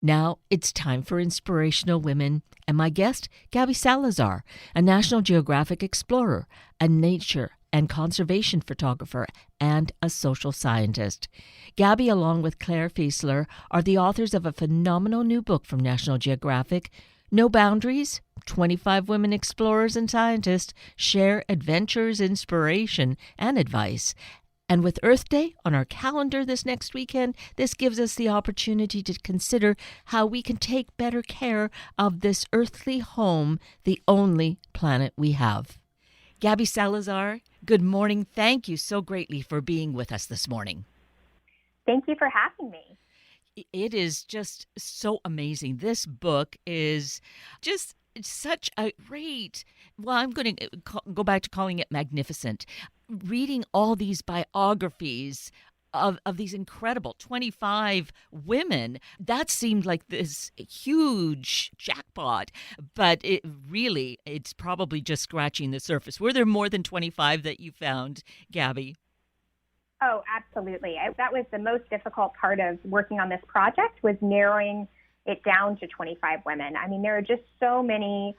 Now it's time for Inspirational Women, and my guest, Gabby Salazar, a National Geographic Explorer, a nature and conservation photographer, and a social scientist. Gabby, along with Clare Fieseler, are the authors of a phenomenal new book from National Geographic, No Boundaries. 25 women explorers and scientists share adventures, inspiration, and advice. And with Earth Day on our calendar this next weekend, this gives us the opportunity to consider how we can take better care of this earthly home, the only planet we have. Gabby Salazar, good morning. Thank you so greatly for being with us this morning. Thank you for having me. It is just so amazing. This book is just such a great, well, I'm going to go back to calling it magnificent. Reading all these biographies of these incredible 25 women, that seemed like this huge jackpot, but it's probably just scratching the surface. Were there more than 25 that you found, Gabby? Oh, absolutely. That was the most difficult part of working on this project, was narrowing it down to 25 women. I mean, there are just so many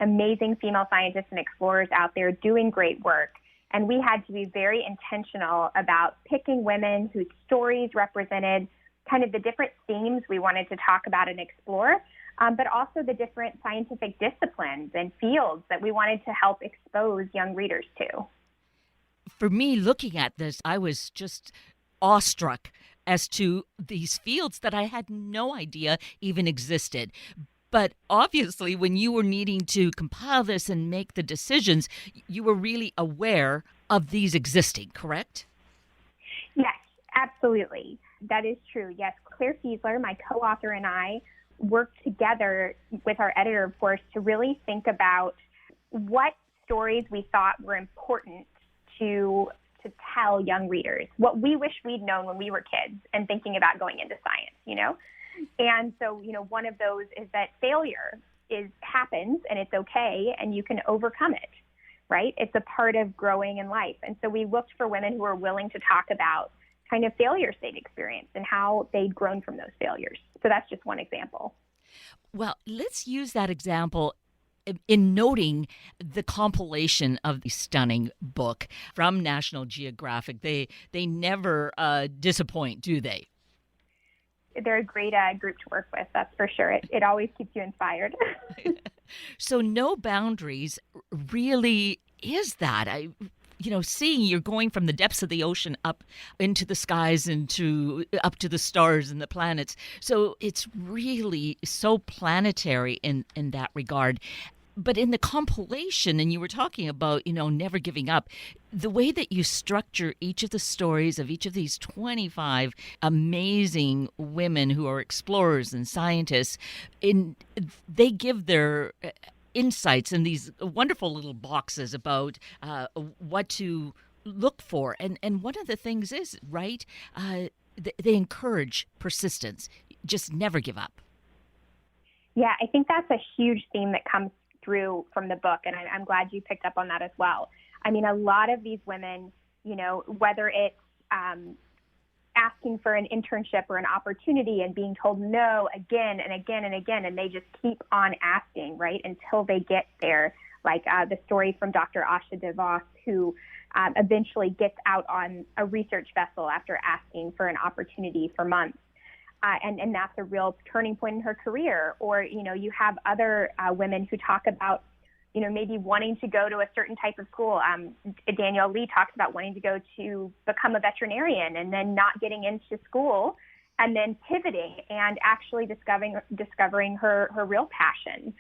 amazing female scientists and explorers out there doing great work. And we had to be very intentional about picking women whose stories represented kind of the different themes we wanted to talk about and explore, but also the different scientific disciplines and fields that we wanted to help expose young readers to. For me, looking at this, I was just awestruck as to these fields that I had no idea even existed. But obviously, when you were needing to compile this and make the decisions, you were really aware of these existing, correct? Yes, absolutely. That is true. Yes, Clare Fieseler, my co-author, and I worked together with our editor, of course, to really think about what stories we thought were important to tell young readers, what we wish we'd known when we were kids and thinking about going into science, you know? And so, one of those is that failure happens and it's okay and you can overcome it, right? It's a part of growing in life. And so we looked for women who were willing to talk about kind of failures they'd experienced and how they'd grown from those failures. So that's just one example. Well, let's use that example in noting the compilation of the stunning book from National Geographic. They never disappoint, do they? They're a great group to work with, that's for sure. It always keeps you inspired. So No Boundaries really is that. Seeing you're going from the depths of the ocean up into the skies and up to the stars and the planets. So it's really so planetary in that regard. But in the compilation, and you were talking about, never giving up, the way that you structure each of the stories of each of these 25 amazing women who are explorers and scientists, they give their insights in these wonderful little boxes about what to look for. And one of the things is, right, they encourage persistence. Just never give up. Yeah, I think that's a huge theme that comes through from the book, and I'm glad you picked up on that as well. I mean, a lot of these women, whether it's asking for an internship or an opportunity and being told no again and again and again, and they just keep on asking, right, until they get there. Like the story from Dr. Asha DeVos, who eventually gets out on a research vessel after asking for an opportunity for months. And that's a real turning point in her career. Or, you have other women who talk about, maybe wanting to go to a certain type of school. Danielle Lee talks about wanting to go to become a veterinarian and then not getting into school and then pivoting and actually discovering her real passion,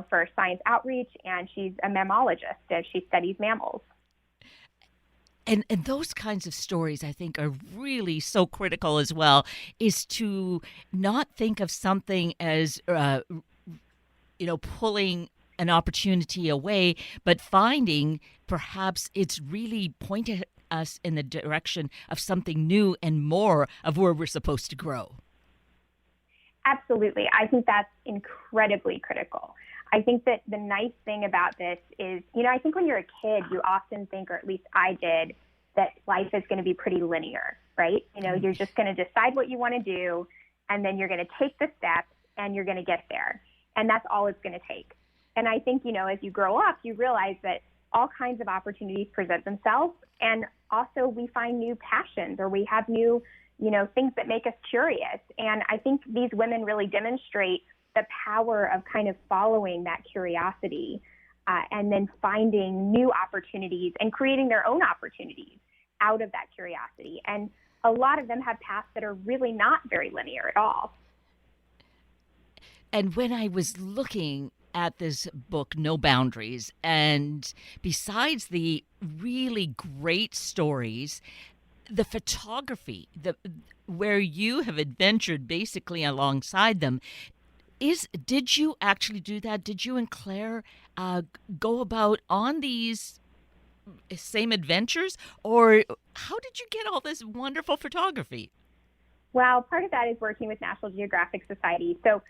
for science outreach. And she's a mammologist as she studies mammals. And those kinds of stories, I think, are really so critical as well, is to not think of something as, pulling an opportunity away, but finding perhaps it's really pointing us in the direction of something new and more of where we're supposed to grow. Absolutely. I think that's incredibly critical. I think that the nice thing about this is, I think when you're a kid, you often think, or at least I did, that life is going to be pretty linear, right? You're just going to decide what you want to do, and then you're going to take the steps and you're going to get there. And that's all it's going to take. And I think, as you grow up, you realize that all kinds of opportunities present themselves. And also we find new passions, or we have new, things that make us curious. And I think these women really demonstrate the power of kind of following that curiosity and then finding new opportunities and creating their own opportunities out of that curiosity. And a lot of them have paths that are really not very linear at all. And when I was looking at this book, No Boundaries, and besides the really great stories, the photography, where you have adventured basically alongside them, did you actually do that? Did you and Claire go about on these same adventures, or how did you get all this wonderful photography? Well, part of that is working with National Geographic Society. So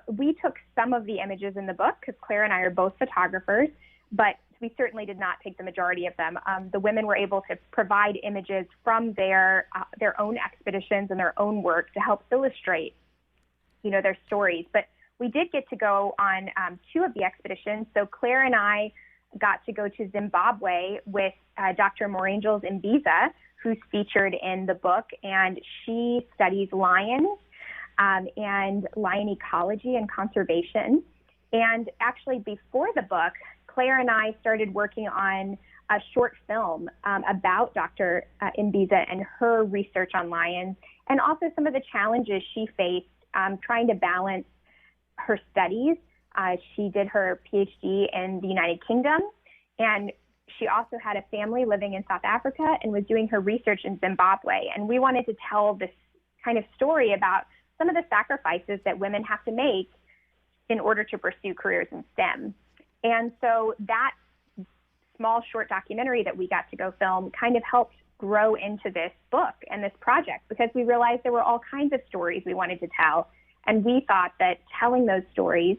we took some of the images in the book because Claire and I are both photographers, but we certainly did not take the majority of them. The women were able to provide images from their own expeditions and their own work to help illustrate, their stories. But we did get to go on 2 of the expeditions. So Claire and I got to go to Zimbabwe with Dr. Morangels Mbiza, who's featured in the book, and she studies lions and lion ecology and conservation. And actually, before the book, Claire and I started working on a short film about Dr. Mbiza and her research on lions, and also some of the challenges she faced trying to balance her studies. She did her PhD in the United Kingdom, and she also had a family living in South Africa and was doing her research in Zimbabwe. And we wanted to tell this kind of story about some of the sacrifices that women have to make in order to pursue careers in STEM. And so that small short documentary that we got to go film kind of helped grow into this book and this project, because we realized there were all kinds of stories we wanted to tell. And we thought that telling those stories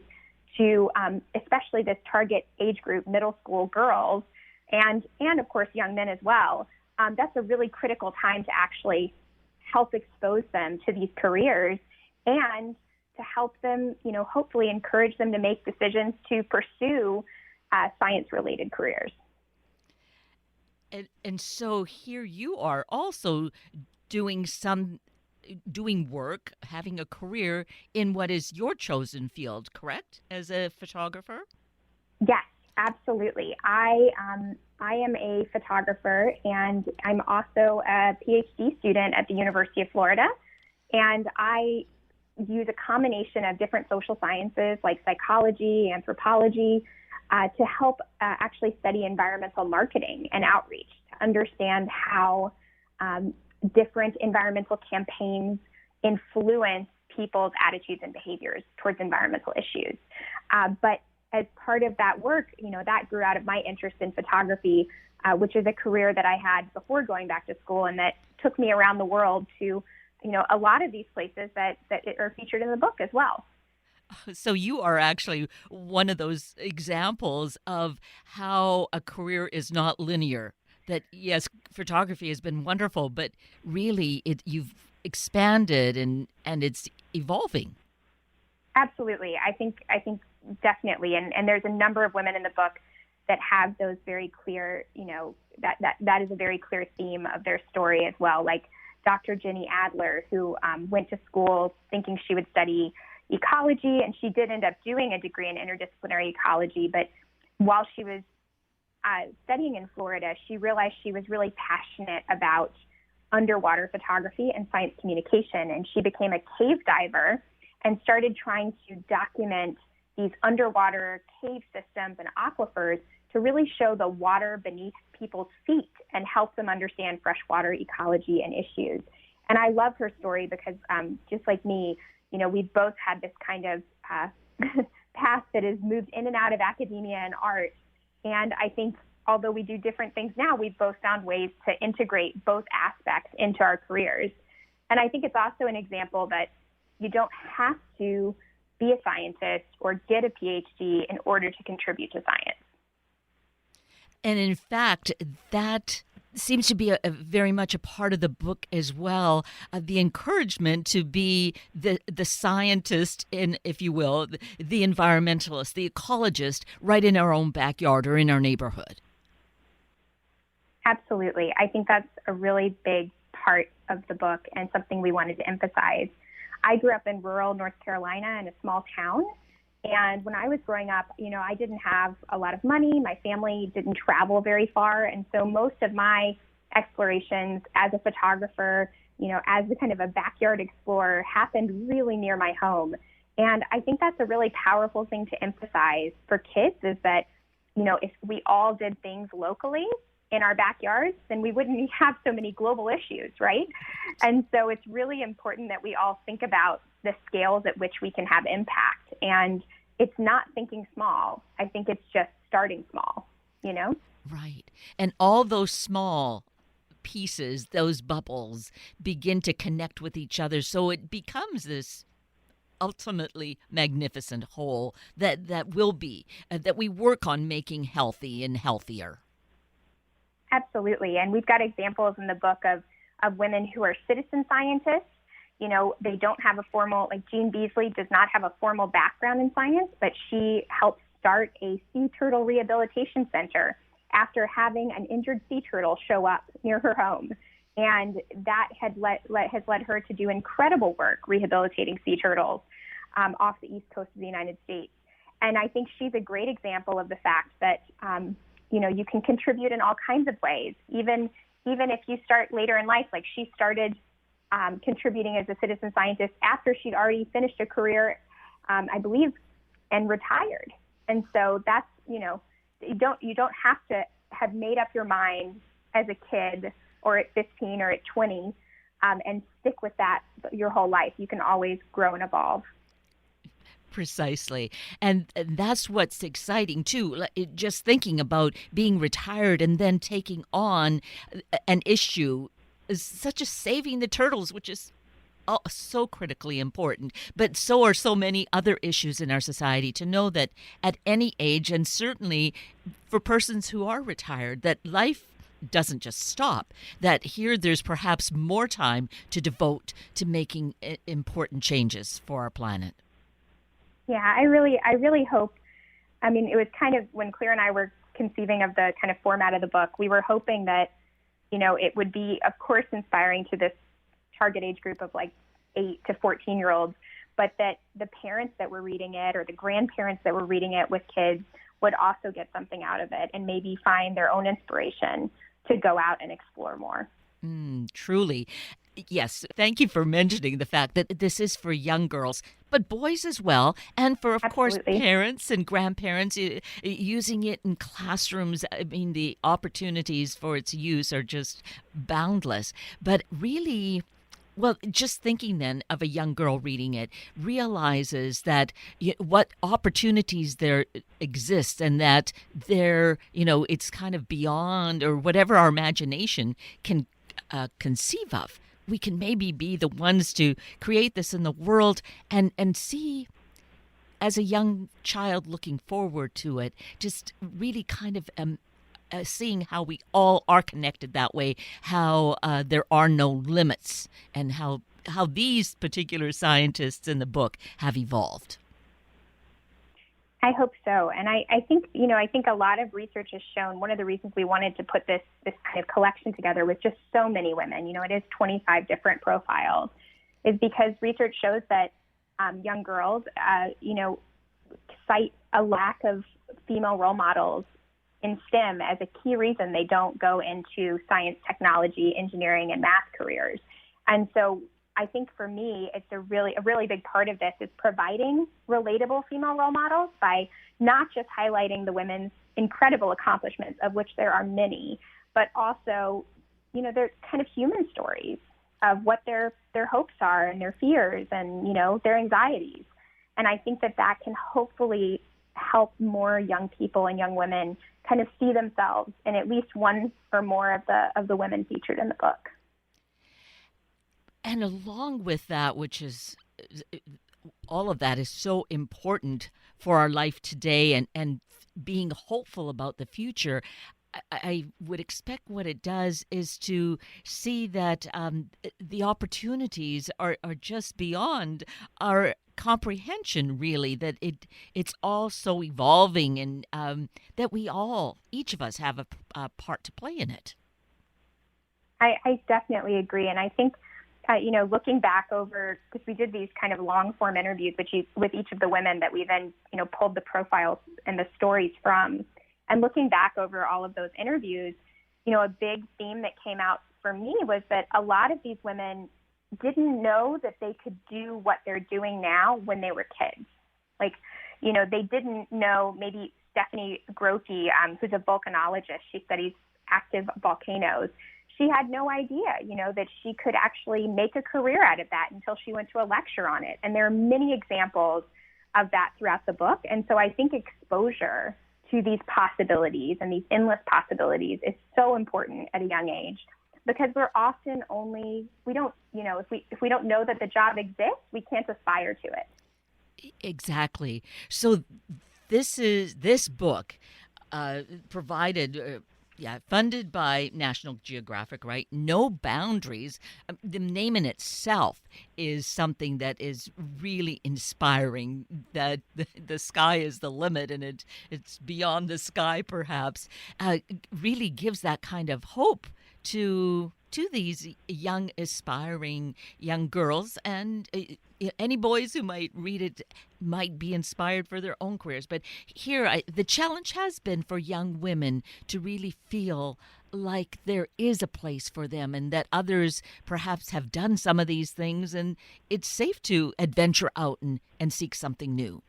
to especially this target age group, middle school girls, and of course young men as well, that's a really critical time to actually help expose them to these careers and to help them, hopefully encourage them to make decisions to pursue science-related careers. And so here you are also doing work, having a career in what is your chosen field, correct? As a photographer? Yes, absolutely. I am a photographer, and I'm also a PhD student at the University of Florida. And I use a combination of different social sciences like psychology, anthropology, to help actually study environmental marketing and outreach, to understand how different environmental campaigns influence people's attitudes and behaviors towards environmental issues. But as part of that work, that grew out of my interest in photography, which is a career that I had before going back to school, and that took me around the world to, a lot of these places that are featured in the book as well. So you are actually one of those examples of how a career is not linear. That, yes, photography has been wonderful, but really you've expanded and it's evolving. Absolutely. I think definitely. And there's a number of women in the book that have those very clear, that is a very clear theme of their story as well. Like Dr. Jenny Adler, who went to school thinking she would study ecology, and she did end up doing a degree in interdisciplinary ecology. But while she was studying in Florida, she realized she was really passionate about underwater photography and science communication, and she became a cave diver and started trying to document these underwater cave systems and aquifers to really show the water beneath people's feet and help them understand freshwater ecology and issues. And I love her story because just like me, we've both had this kind of path that has moved in and out of academia and art. And I think although we do different things now, we've both found ways to integrate both aspects into our careers. And I think it's also an example that you don't have to be a scientist or get a PhD in order to contribute to science. And in fact, that seems to be a very much a part of the book as well. The encouragement to be the scientist, in, if you will, the environmentalist, the ecologist, right in our own backyard or in our neighborhood. Absolutely. I think that's a really big part of the book and something we wanted to emphasize. I grew up in rural North Carolina in a small town. And when I was growing up, I didn't have a lot of money. My family didn't travel very far. And so most of my explorations as a photographer, as a kind of a backyard explorer, happened really near my home. And I think that's a really powerful thing to emphasize for kids, is that, if we all did things locally in our backyards, then we wouldn't have so many global issues, right? And so it's really important that we all think about the scales at which we can have impact. And it's not thinking small. I think it's just starting small, Right. And all those small pieces, those bubbles, begin to connect with each other. So it becomes this ultimately magnificent whole that will be, that we work on making healthy and healthier. Absolutely. And we've got examples in the book of women who are citizen scientists. They don't have a formal, like Jean Beasley does not have a formal background in science, but she helped start a sea turtle rehabilitation center after having an injured sea turtle show up near her home. And that has led her to do incredible work rehabilitating sea turtles off the east coast of the United States. And I think she's a great example of the fact that, you can contribute in all kinds of ways, even if you start later in life. Like, she started contributing as a citizen scientist after she'd already finished a career, I believe, and retired. And so that's, you don't have to have made up your mind as a kid or at 15 or at 20 and stick with that your whole life. You can always grow and evolve. Precisely. And that's what's exciting, too. Just thinking about being retired and then taking on an issue such as saving the turtles, which is so critically important. But so are so many other issues in our society. To know that at any age, and certainly for persons who are retired, that life doesn't just stop, that here there's perhaps more time to devote to making important changes for our planet. Yeah, I really hope. I mean, it was kind of, when Claire and I were conceiving of the kind of format of the book, we were hoping that, it would be, of course, inspiring to this target age group of like 8 to 14-year-olds, but that the parents that were reading it or the grandparents that were reading it with kids would also get something out of it and maybe find their own inspiration to go out and explore more. Truly. Yes, thank you for mentioning the fact that this is for young girls, but boys as well, and for, of course, Absolutely. parents and grandparents using it in classrooms. I mean, the opportunities for its use are just boundless. But really, well, just thinking then of a young girl reading it realizes that what opportunities there exist, and that it's kind of beyond, or whatever our imagination can conceive of. We can maybe be the ones to create this in the world, and see, as a young child looking forward to it, just really kind of seeing how we all are connected that way, how there are no limits, and how these particular scientists in the book have evolved. I hope so. And I think, I think a lot of research has shown one of the reasons we wanted to put this kind of collection together with just so many women, it is 25 different profiles, is because research shows that young girls, cite a lack of female role models in STEM as a key reason they don't go into science, technology, engineering, and math careers. And so I think for me, it's a really big part of this is providing relatable female role models by not just highlighting the women's incredible accomplishments, of which there are many, but also, they're kind of human stories of what their hopes are and their fears and, their anxieties. And I think that can hopefully help more young people and young women kind of see themselves in at least one or more of the women featured in the book. And along with that, which is all of that is so important for our life today, and being hopeful about the future, I would expect what it does is to see that the opportunities are just beyond our comprehension, really, that it's all so evolving, and that each of us have a part to play in it. I definitely agree. And I think, looking back over, because we did these kind of long form interviews with each of the women that we then, pulled the profiles and the stories from. And looking back over all of those interviews, a big theme that came out for me was that a lot of these women didn't know that they could do what they're doing now when they were kids. Like, they didn't know, maybe Stephanie Grotke, who's a volcanologist, she studies active volcanoes. She had no idea, that she could actually make a career out of that until she went to a lecture on it. And there are many examples of that throughout the book. And so I think exposure to these possibilities and these endless possibilities is so important at a young age, because we're often we don't, if we don't know that the job exists, we can't aspire to it. Exactly. So this book provided. Funded by National Geographic, right? No Boundaries. The name in itself is something that is really inspiring, that the sky is the limit, and it's beyond the sky, perhaps. Really gives that kind of hope to these young, aspiring young girls, and any boys who might read it might be inspired for their own careers. But here, the challenge has been for young women to really feel like there is a place for them, and that others perhaps have done some of these things, and it's safe to adventure out and seek something new.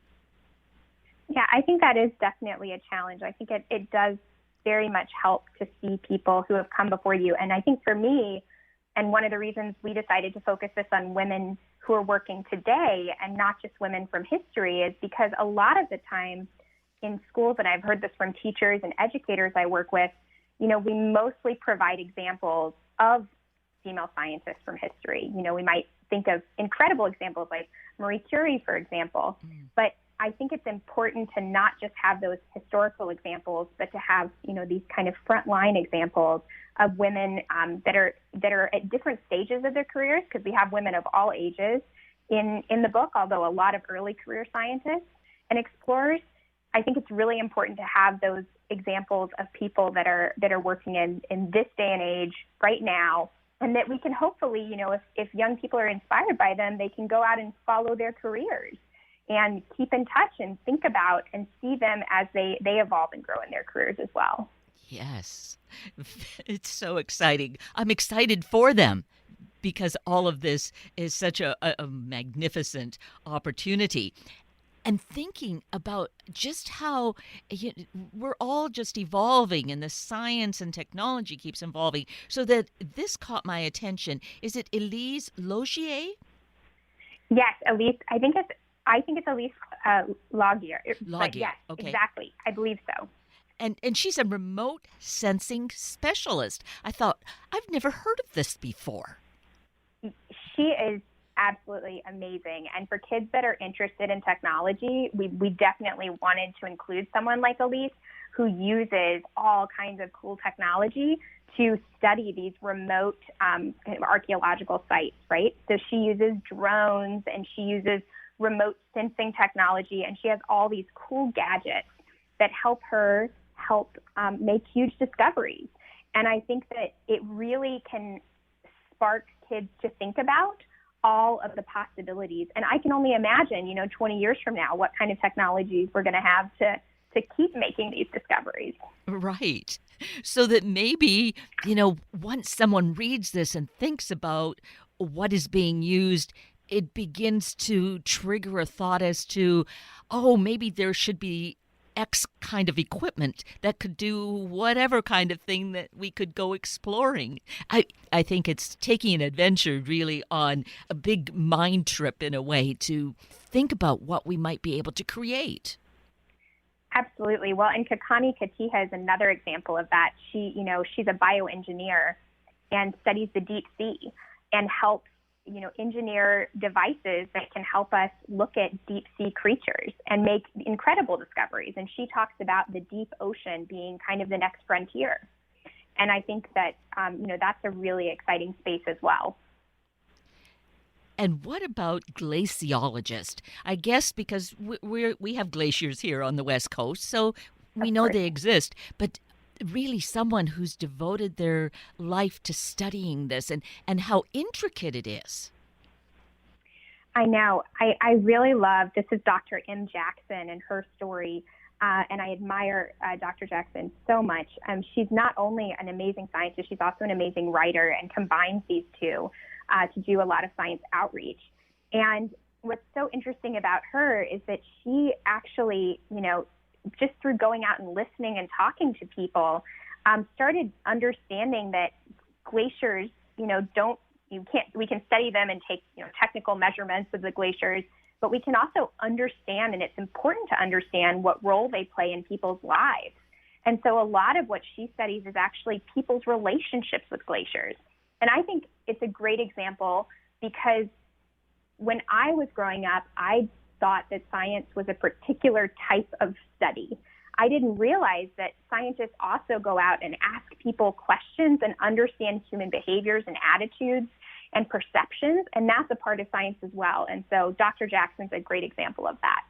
Yeah, I think that is definitely a challenge. I think it does very much help to see people who have come before you. And I think for me, and one of the reasons we decided to focus this on women who are working today and not just women from history, is because a lot of the time in schools, and I've heard this from teachers and educators I work with, we mostly provide examples of female scientists from history. We might think of incredible examples like Marie Curie, for example, but I think it's important to not just have those historical examples, but to have, these kind of frontline examples of women that are at different stages of their careers, because we have women of all ages in the book, although a lot of early career scientists and explorers. I think it's really important to have those examples of people that are working in this day and age right now, and that we can hopefully, if young people are inspired by them, they can go out and follow their careers and keep in touch and think about and see them as they evolve and grow in their careers as well. Yes, it's so exciting. I'm excited for them, because all of this is such a magnificent opportunity. And thinking about just how we're all just evolving, and the science and technology keeps evolving, so that this caught my attention. Is it Elise Logier? Yes, Elise. I think it's Elise Logier. Logier. Yes, okay. Exactly. I believe so. And she's a remote sensing specialist. I thought, I've never heard of this before. She is absolutely amazing. And for kids that are interested in technology, we definitely wanted to include someone like Elise, who uses all kinds of cool technology to study these remote kind of archaeological sites, right? So she uses drones, and she uses remote sensing technology, and she has all these cool gadgets that help her make huge discoveries. And I think that it really can spark kids to think about all of the possibilities. And I can only imagine, 20 years from now, what kind of technologies we're going to have to keep making these discoveries. Right. So that maybe, once someone reads this and thinks about what is being used, it begins to trigger a thought as to, maybe there should be X kind of equipment that could do whatever kind of thing that we could go exploring. I think it's taking an adventure really on a big mind trip, in a way, to think about what we might be able to create. Absolutely. Well, and Kakani Katiha is another example of that. She's a bioengineer and studies the deep sea and helps engineer devices that can help us look at deep sea creatures and make incredible discoveries. And she talks about the deep ocean being kind of the next frontier. And I think that, that's a really exciting space as well. And what about glaciologists? I guess because we have glaciers here on the West Coast, so we Of know course. they exist. But really, someone who's devoted their life to studying this and how intricate it is. I know. I really love, this is Dr. M. Jackson and her story. And I admire Dr. Jackson so much. She's not only an amazing scientist, she's also an amazing writer and combines these two to do a lot of science outreach. And what's so interesting about her is that she actually, just through going out and listening and talking to people, started understanding that glaciers, we can study them and take, technical measurements of the glaciers, but we can also understand, and it's important to understand what role they play in people's lives. And so a lot of what she studies is actually people's relationships with glaciers. And I think it's a great example because when I was growing up, I thought that science was a particular type of study. I didn't realize that scientists also go out and ask people questions and understand human behaviors and attitudes and perceptions, and that's a part of science as well. And so Dr. Jackson's a great example of that.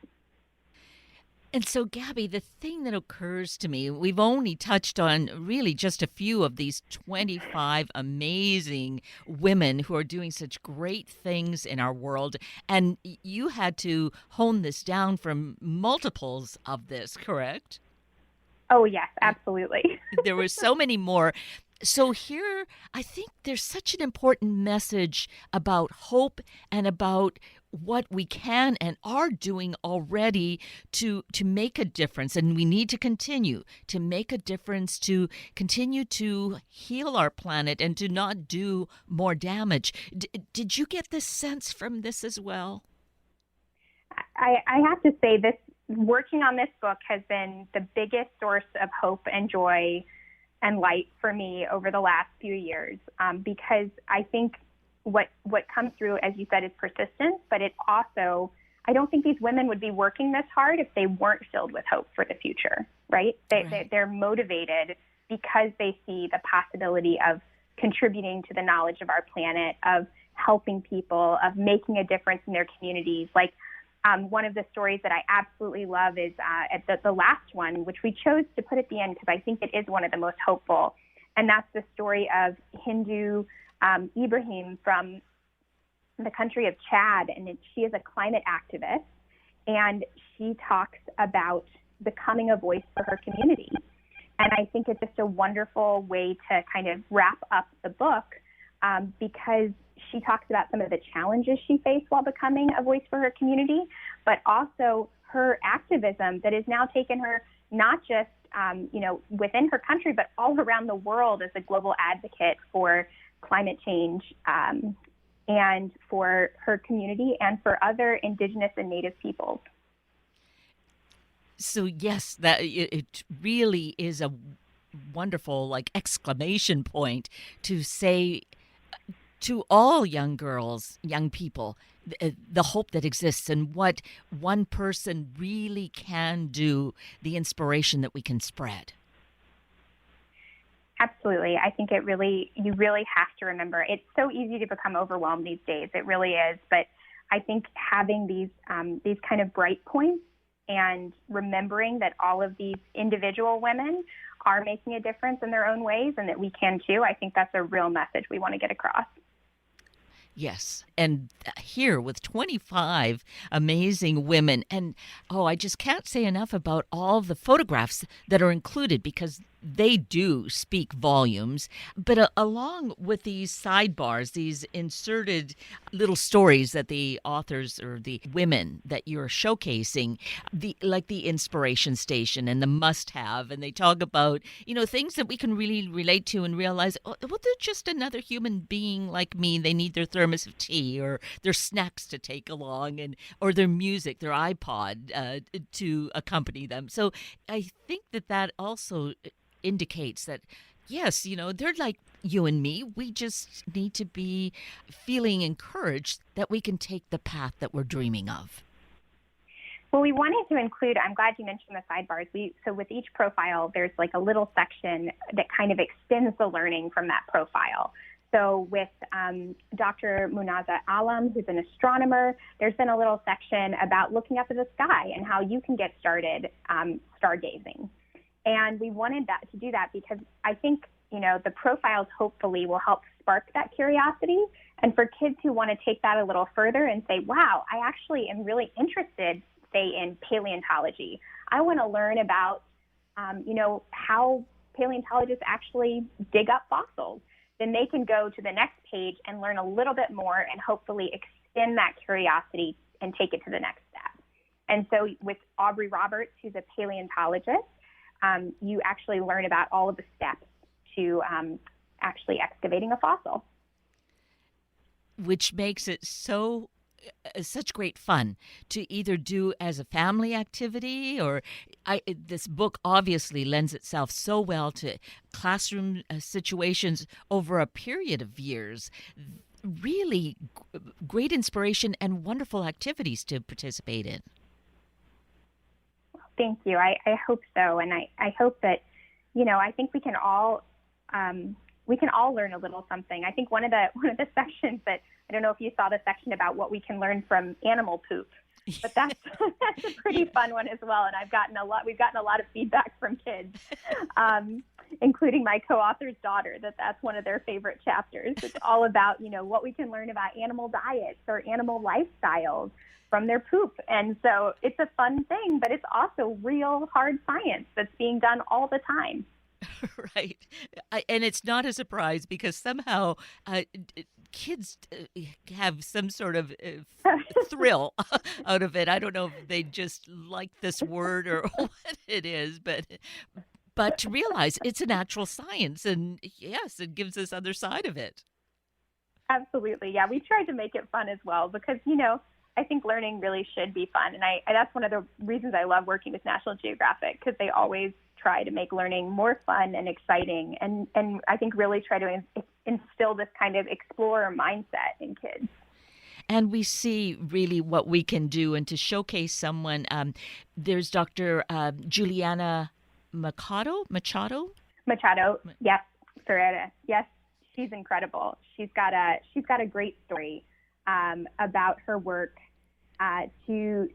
And so, Gabby, the thing that occurs to me, we've only touched on really just a few of these 25 amazing women who are doing such great things in our world. And you had to hone this down from multiples of this, correct? Oh, yes, absolutely. There were so many more. So here, I think there's such an important message about hope and about what we can and are doing already to make a difference. And we need to continue to make a difference, to continue to heal our planet and to not do more damage. Did you get this sense from this as well? I have to say, working on this book has been the biggest source of hope and joy and light for me over the last few years, because I think what comes through, as you said, is persistence, but it also, I don't think these women would be working this hard if they weren't filled with hope for the future, right? They're motivated because they see the possibility of contributing to the knowledge of our planet, of helping people, of making a difference in their communities. Like, one of the stories that I absolutely love is at the last one, which we chose to put at the end because I think it is one of the most hopeful. And that's the story of Hindu Ibrahim from the country of Chad. And she is a climate activist. And she talks about becoming a voice for her community. And I think it's just a wonderful way to kind of wrap up the book because she talks about some of the challenges she faced while becoming a voice for her community, but also her activism that has now taken her not just, within her country, but all around the world as a global advocate for climate change and for her community and for other Indigenous and Native peoples. So yes, that it really is a wonderful exclamation point to say to all young girls, young people, the hope that exists and what one person really can do, the inspiration that we can spread. Absolutely. I think you really have to remember, it's so easy to become overwhelmed these days. It really is. But I think having these kind of bright points and remembering that all of these individual women are making a difference in their own ways and that we can too, I think that's a real message we want to get across. Yes. And here with 25 amazing women. And, I just can't say enough about all the photographs that are included because they do speak volumes. But along with these sidebars, these inserted little stories that the authors or the women that you're showcasing, the inspiration station and the must-have, and they talk about, things that we can really relate to and realize, well, they're just another human being like me. They need their thermos of tea or their snacks to take along or their music, their iPod to accompany them. So I think that also indicates that Yes, they're like you and me. We just need to be feeling encouraged that we can take the path that we're dreaming of. Well, we wanted to include, I'm glad you mentioned the sidebars. So with each profile, there's like a little section that kind of extends the learning from that profile. So with Dr. Munaza Alam, who's an astronomer, there's been a little section about looking up at the sky and how you can get started stargazing. And we wanted that to do that because I think, the profiles hopefully will help spark that curiosity. And for kids who want to take that a little further and say, wow, I actually am really interested, say, in paleontology. I want to learn about, how paleontologists actually dig up fossils. Then they can go to the next page and learn a little bit more and hopefully extend that curiosity and take it to the next step. And so with Aubrey Roberts, who's a paleontologist, you actually learn about all of the steps to actually excavating a fossil. Which makes it such great fun to either do as a family activity or this book obviously lends itself so well to classroom situations over a period of years. Really great inspiration and wonderful activities to participate in. Thank you. I hope so. And I hope that, I think we can all learn a little something. I think one of the sections that, I don't know if you saw the section about what we can learn from animal poop, but that's a pretty fun one as well. And we've gotten a lot of feedback from kids, including my co-author's daughter, that's one of their favorite chapters. It's all about, what we can learn about animal diets or animal lifestyles from their poop. And so it's a fun thing, but it's also real hard science that's being done all the time. Right. And it's not a surprise because somehow kids have some sort of thrill out of it. I don't know if they just like this word or what it is, but to realize it's a natural science, and yes, it gives this other side of it. Absolutely. Yeah, we tried to make it fun as well because, I think learning really should be fun. And that's one of the reasons I love working with National Geographic, because they always try to make learning more fun and exciting. And I think really try to instill this kind of explorer mindset in kids. And we see really what we can do. And to showcase someone, there's Dr. Juliana Machado. Yes, Ferreira. Yes, she's incredible. She's got a great story about her work to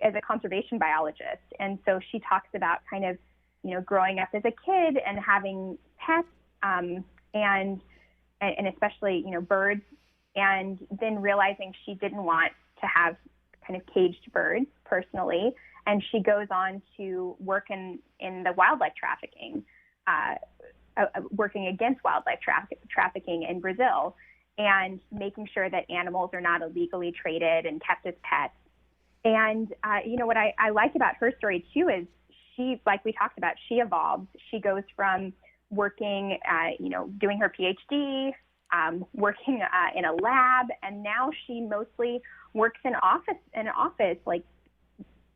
as a conservation biologist. And so she talks about kind of, growing up as a kid and having pets and especially, birds, and then realizing she didn't want to have kind of caged birds personally. And she goes on to work in the wildlife trafficking, working against wildlife trafficking in Brazil, and making sure that animals are not illegally traded and kept as pets. And, what I like about her story, too, is she, like we talked about, she evolved. She goes from working, doing her PhD, working in a lab, and now she mostly works in an office, like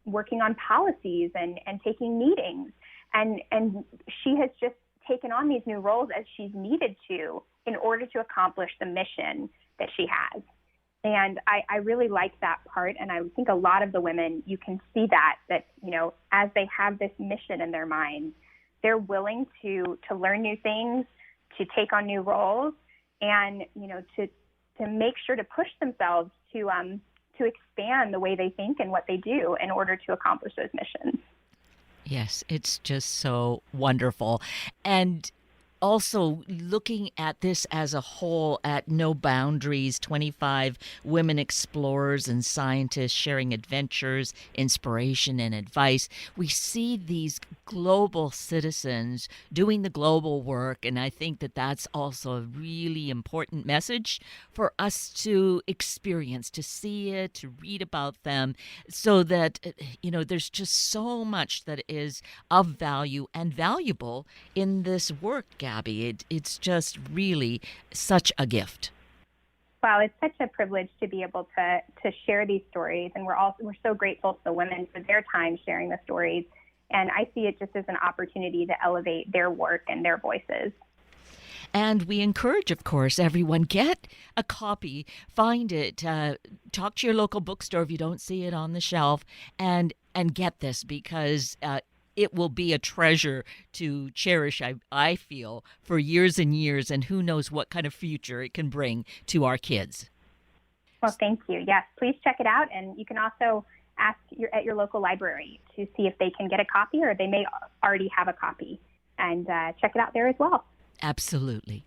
working on policies and taking meetings. And she has just taken on these new roles as she's needed to in order to accomplish the mission that she has. And I really like that part. And I think a lot of the women, you can see that, as they have this mission in their minds, they're willing to learn new things, to take on new roles, and, to make sure to push themselves to expand the way they think and what they do in order to accomplish those missions. Yes, it's just so wonderful. And also looking at this as a whole at No Boundaries, 25 women explorers and scientists sharing adventures, inspiration, and advice. We see these global citizens doing the global work, and I think that that's also a really important message for us to experience, to see it, to read about them, so that, there's just so much that is of value and valuable in this work, Gabby. It's just really such a gift. Wow, it's such a privilege to be able to share these stories, and we're so grateful to the women for their time sharing the stories And I see it just as an opportunity to elevate their work and their voices. And we encourage, of course, everyone, get a copy, find it, talk to your local bookstore if you don't see it on the shelf, and get this, because it will be a treasure to cherish, I feel, for years and years, and who knows what kind of future it can bring to our kids. Well, thank you. Yes, please check it out. And you can also ask at your local library to see if they can get a copy, or they may already have a copy, and check it out there as well. Absolutely.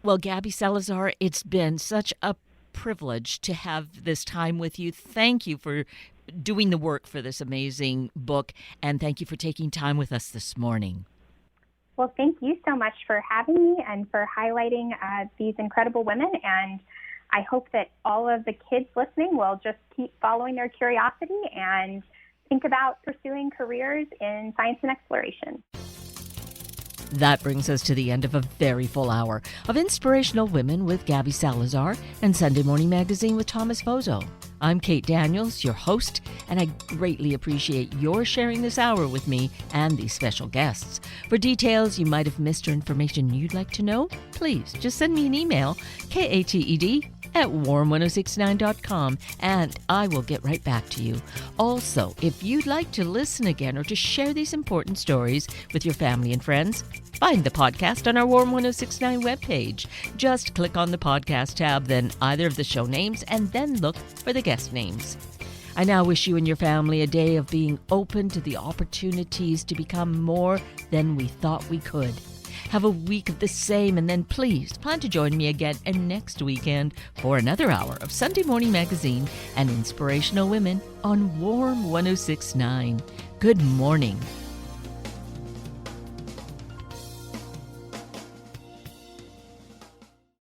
Well, Gabby Salazar, it's been such a privilege to have this time with you. Thank you for doing the work for this amazing book, and thank you for taking time with us this morning. Well, thank you so much for having me and for highlighting these incredible women, and I hope that all of the kids listening will just keep following their curiosity and think about pursuing careers in science and exploration. That brings us to the end of a very full hour of Inspirational Women with Gabby Salazar and Sunday Morning Magazine with Thomas Fozo. I'm Kate Daniels, your host, and I greatly appreciate your sharing this hour with me and these special guests. For details you might have missed or information you'd like to know, please just send me an email, kated@warm1069.com, and I will get right back to you. Also, if you'd like to listen again or to share these important stories with your family and friends, find the podcast on our Warm 1069 webpage. Just click on the podcast tab, then either of the show names, and then look for the guest names. I now wish you and your family a day of being open to the opportunities to become more than we thought we could. Have a week of the same, and then please plan to join me again next weekend for another hour of Sunday Morning Magazine and Inspirational Women on Warm 1069. Good morning.